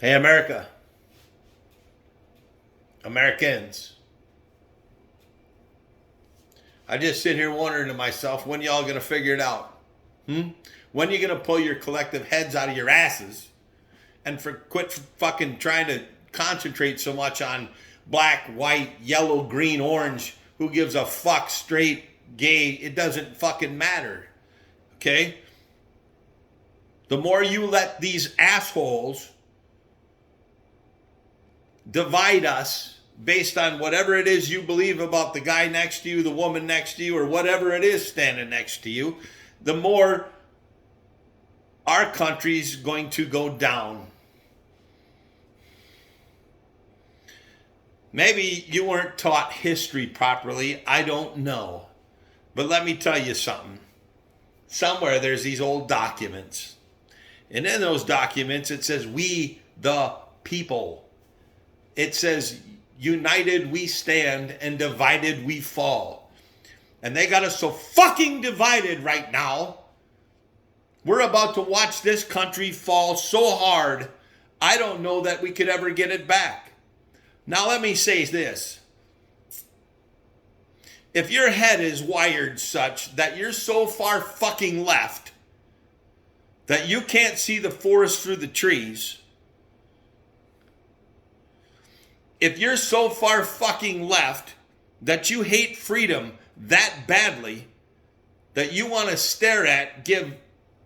Hey, America, Americans. I just sit here wondering to myself, when y'all gonna figure it out? When you gonna pull your collective heads out of your asses and quit fucking trying to concentrate so much on black, white, yellow, green, orange? Who gives a fuck? Straight, gay? It doesn't fucking matter. Okay? The more you let these assholes divide us based on whatever it is you believe about the guy next to you, the woman next to you, or whatever it is standing next to you, the more our country's going to go down. Maybe you weren't taught history properly. I don't know. But let me tell you something. Somewhere there's these old documents. And in those documents it says, we the people. It says, united we stand and divided we fall. And they got us so fucking divided right now. We're about to watch this country fall so hard, I don't know that we could ever get it back. Now let me say this. If your head is wired such that you're so far fucking left that you can't see the forest through the trees, if you're so far fucking left that you hate freedom that badly that you want to stare at, give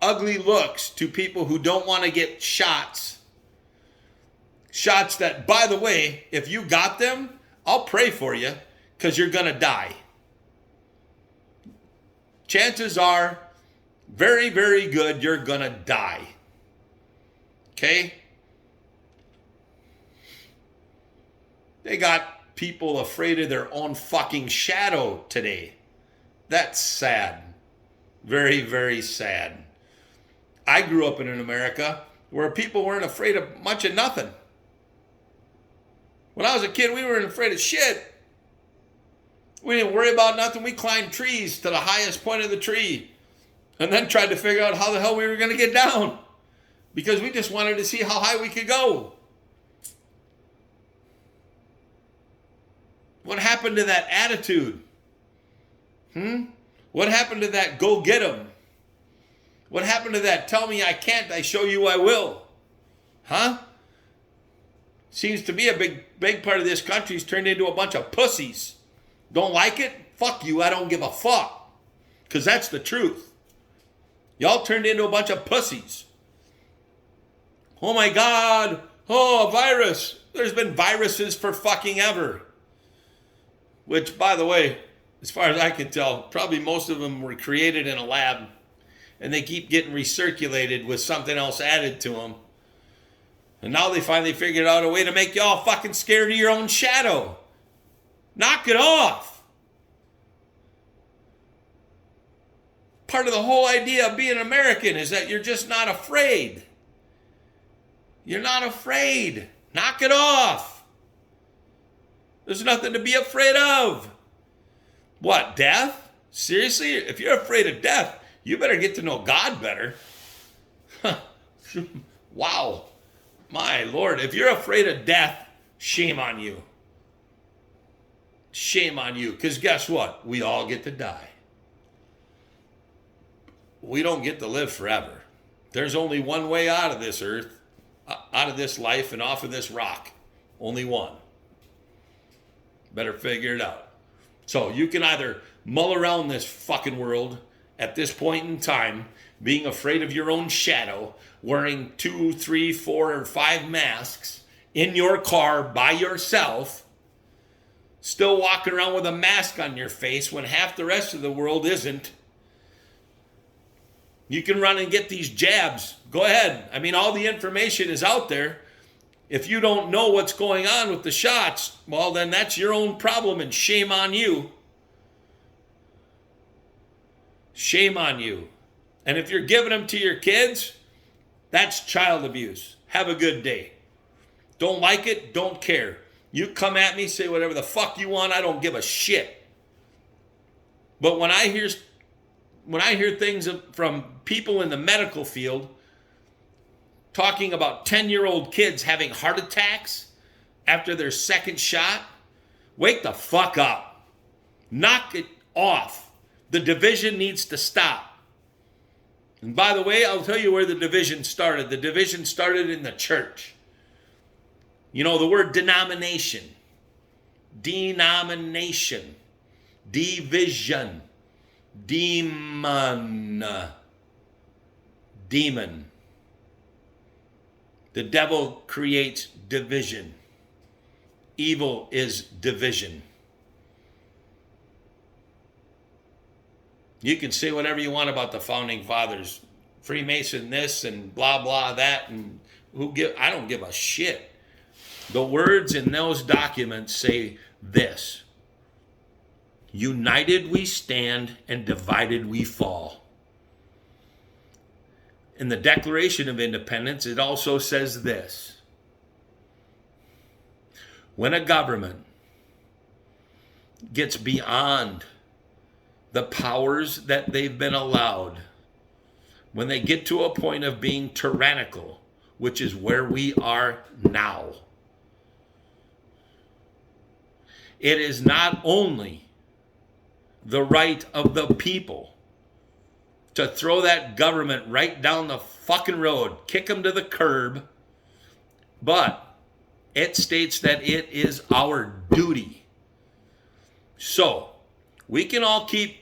ugly looks to people who don't want to get shots that, by the way, if you got them, I'll pray for you because you're going to die. Chances are very, very good you're going to die. Okay? They got people afraid of their own fucking shadow today. That's sad. Very, very sad. I grew up in America where people weren't afraid of much of nothing. When I was a kid, we weren't afraid of shit. We didn't worry about nothing. We climbed trees to the highest point of the tree and then tried to figure out how the hell we were going to get down because we just wanted to see how high we could go. What happened to that attitude? What happened to that go get 'em? What happened to that tell me I can't, I show you I will? Seems to be a big part of this country's turned into a bunch of pussies. Don't like it? Fuck you, I don't give a fuck. Because that's the truth. Y'all turned into a bunch of pussies. Oh my God. Oh, a virus. There's been viruses for fucking ever. Which, by the way, as far as I can tell, probably most of them were created in a lab. And they keep getting recirculated with something else added to them. And now they finally figured out a way to make y'all fucking scared of your own shadow. Knock it off. Part of the whole idea of being American is that you're just not afraid. You're not afraid. Knock it off. There's nothing to be afraid of. What, death? Seriously? If you're afraid of death, you better get to know God better. Wow. My Lord, if you're afraid of death, shame on you. Shame on you. Because guess what? We all get to die. We don't get to live forever. There's only one way out of this earth, out of this life, and off of this rock. Only one. Better figure it out. So you can either mull around this fucking world at this point in time, being afraid of your own shadow, wearing 2, 3, 4, or 5 masks in your car by yourself, still walking around with a mask on your face when half the rest of the world isn't. You can run and get these jabs. Go ahead. I mean, all the information is out there. If you don't know what's going on with the shots, well, then that's your own problem and shame on you. Shame on you. And if you're giving them to your kids, that's child abuse. Have a good day. Don't like it, don't care. You come at me, say whatever the fuck you want, I don't give a shit. But when I hear things from people in the medical field talking about 10-year-old kids having heart attacks after their second shot. Wake the fuck up. Knock it off. The division needs to stop. And by the way, I'll tell you where the division started. The division started in the church. You know, the word denomination. Denomination. Division. Demon. Demon. The devil creates division. Evil is division. You can say whatever you want about the founding fathers, Freemason this and blah blah that, and I don't give a shit. The words in those documents say this: united we stand and divided we fall. In the Declaration of Independence, it also says this: when a government gets beyond the powers that they've been allowed, when they get to a point of being tyrannical, which is where we are now, it is not only the right of the people to throw that government right down the fucking road, kick them to the curb, but it states that it is our duty. So, we can all keep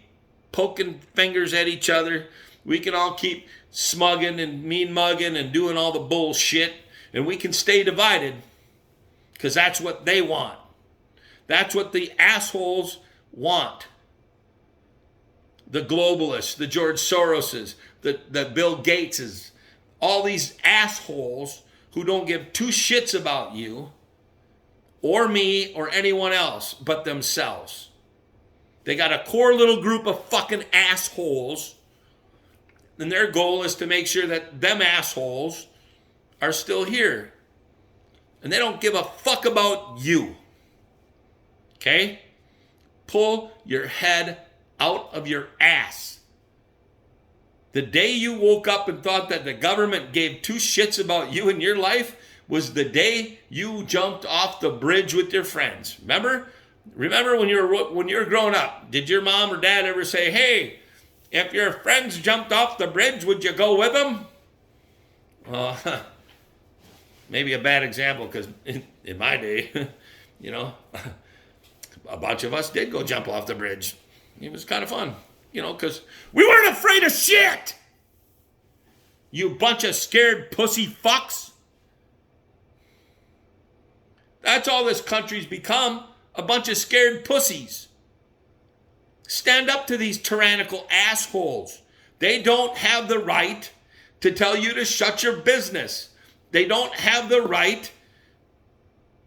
poking fingers at each other. We can all keep smugging and mean mugging and doing all the bullshit, and we can stay divided because that's what they want. That's what the assholes want. The globalists, the George Soroses, the Bill Gateses, all these assholes who don't give two shits about you or me or anyone else but themselves. They got a core little group of fucking assholes, and their goal is to make sure that them assholes are still here. And they don't give a fuck about you. Okay? Pull your head out of your ass. The day you woke up and thought that the government gave two shits about you in your life was the day you jumped off the bridge with your friends. Remember when you were growing up, did your mom or dad ever say, "Hey, if your friends jumped off the bridge, would you go with them?" Maybe a bad example, because in my day, you know, a bunch of us did go jump off the bridge. It was kind of fun, you know, because we weren't afraid of shit. You bunch of scared pussy fucks. That's all this country's become, a bunch of scared pussies. Stand up to these tyrannical assholes. They don't have the right to tell you to shut your business. They don't have the right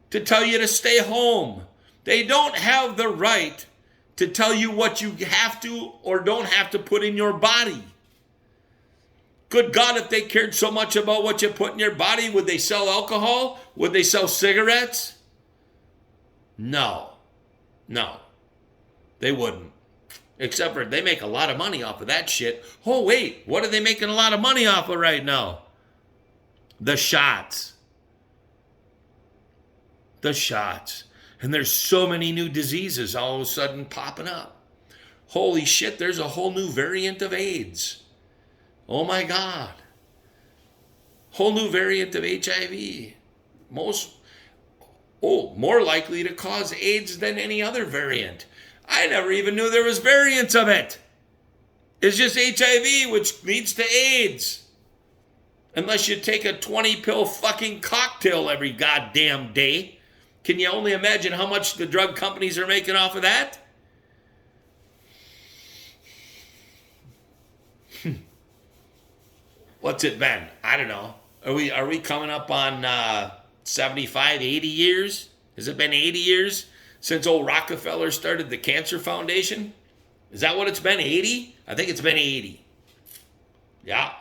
to tell you to stay home. They don't have the right to tell you what you have to or don't have to put in your body. Good God, if they cared so much about what you put in your body, would they sell alcohol? Would they sell cigarettes? No, they wouldn't. Except for they make a lot of money off of that shit. Oh, wait, what are they making a lot of money off of right now? The shots. The shots. And there's so many new diseases all of a sudden popping up. Holy shit, there's a whole new variant of AIDS. Oh my God. Whole new variant of HIV. More likely to cause AIDS than any other variant. I never even knew there was variants of it. It's just HIV, which leads to AIDS. Unless you take a 20-pill fucking cocktail every goddamn day. Can you only imagine how much the drug companies are making off of that? What's it been? I don't know. Are we coming up on 75, 80 years? Has it been 80 years since old Rockefeller started the Cancer Foundation? Is that what it's been, 80? I think it's been 80. Yeah.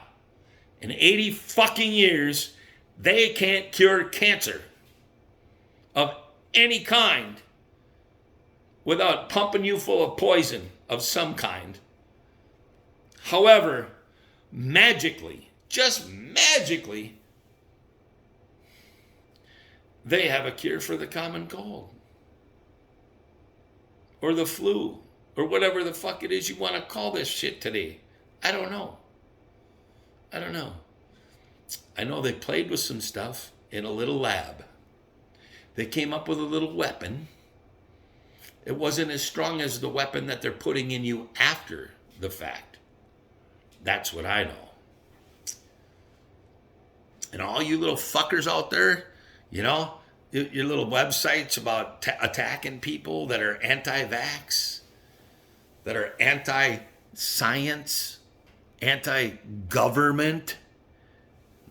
In 80 fucking years, they can't cure cancer of any kind without pumping you full of poison of some kind. However, magically, just magically, they have a cure for the common cold or the flu or whatever the fuck it is you want to call this shit today. I don't know. I don't know. I know they played with some stuff in a little lab. They came up with a little weapon. It wasn't as strong as the weapon that they're putting in you after the fact. That's what I know. And all you little fuckers out there, you know, your little websites about attacking people that are anti-vax, that are anti-science, anti-government.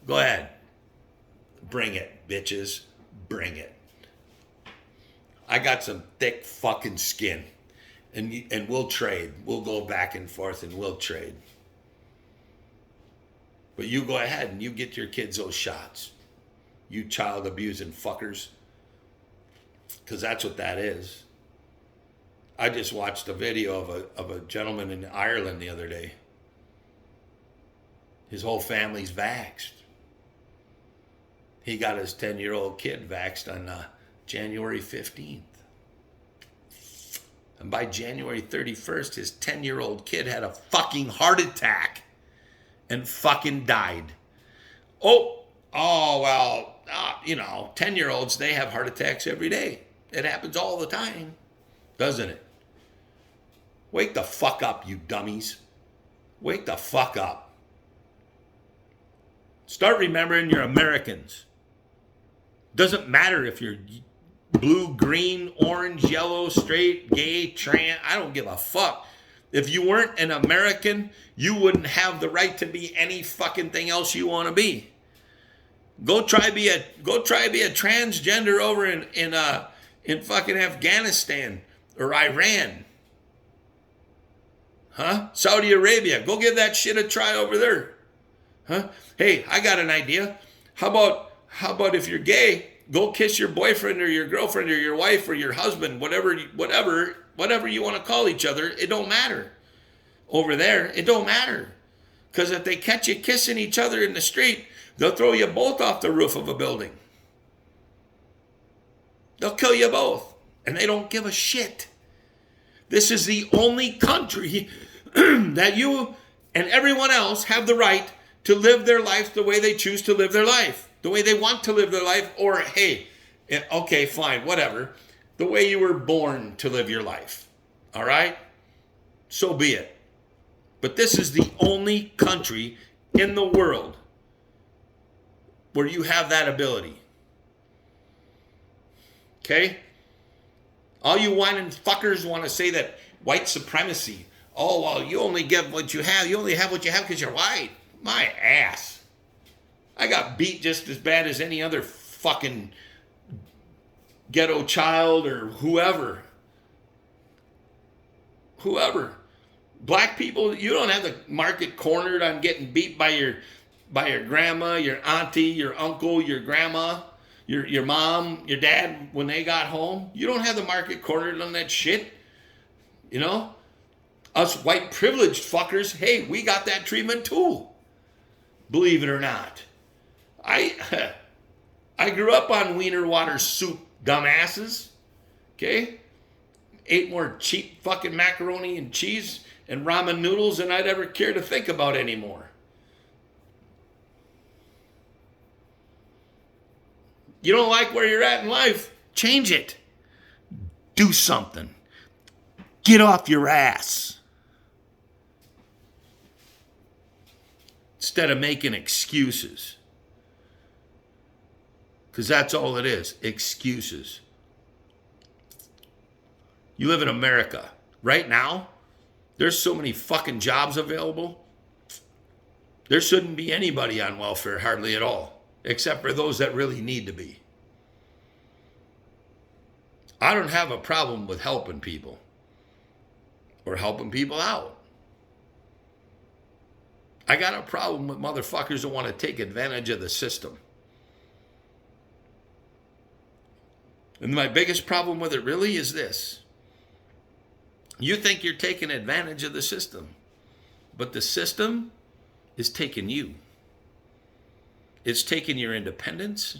Go ahead. Bring it, bitches. Bring it. I got some thick fucking skin. And we'll trade. We'll go back and forth and we'll trade. But you go ahead and you get your kids those shots. You child abusing fuckers. Because that's what that is. I just watched a video of a gentleman in Ireland the other day. His whole family's vaxxed. He got his 10-year-old kid vaxxed on January 15th. And by January 31st, his 10-year-old kid had a fucking heart attack and fucking died. Well, 10-year-olds, they have heart attacks every day. It happens all the time, doesn't it? Wake the fuck up, you dummies. Wake the fuck up. Start remembering you're Americans. Doesn't matter if you're blue, green, orange, yellow, straight, gay, trans. I don't give a fuck. If you weren't an American, you wouldn't have the right to be any fucking thing else you want to be. Go try be a transgender over in fucking Afghanistan or Iran. Huh? Saudi Arabia. Go give that shit a try over there. Huh? Hey, I got an idea. How about if you're gay, go kiss your boyfriend or your girlfriend or your wife or your husband, whatever you want to call each other. It don't matter. Over there, it don't matter. Because if they catch you kissing each other in the street, they'll throw you both off the roof of a building. They'll kill you both. And they don't give a shit. This is the only country that you and everyone else have the right to live their life the way they choose to live their life. The way they want to live their life. Or, hey, okay, fine, whatever. The way you were born to live your life. All right? So be it. But this is the only country in the world where you have that ability. Okay? All you whining fuckers want to say that white supremacy. Oh, well, you only get what you have. You only have what you have because you're white. My ass. I got beat just as bad as any other fucking ghetto child or whoever. Black people, you don't have the market cornered on getting beat by your grandma, your auntie, your uncle, your grandma, your mom, your dad when they got home. You don't have the market cornered on that shit. You know? Us white privileged fuckers, hey, we got that treatment too. Believe it or not. I grew up on wiener water soup, dumbasses. Okay? Ate more cheap fucking macaroni and cheese and ramen noodles than I'd ever care to think about anymore. You don't like where you're at in life? Change it. Do something. Get off your ass. Instead of making excuses. Because that's all it is. Excuses. You live in America. Right now, there's so many fucking jobs available. There shouldn't be anybody on welfare hardly at all. Except for those that really need to be. I don't have a problem with helping people. Or helping people out. I got a problem with motherfuckers that want to take advantage of the system. And my biggest problem with it really is this. You think you're taking advantage of the system. But the system is taking you. It's taking your independence.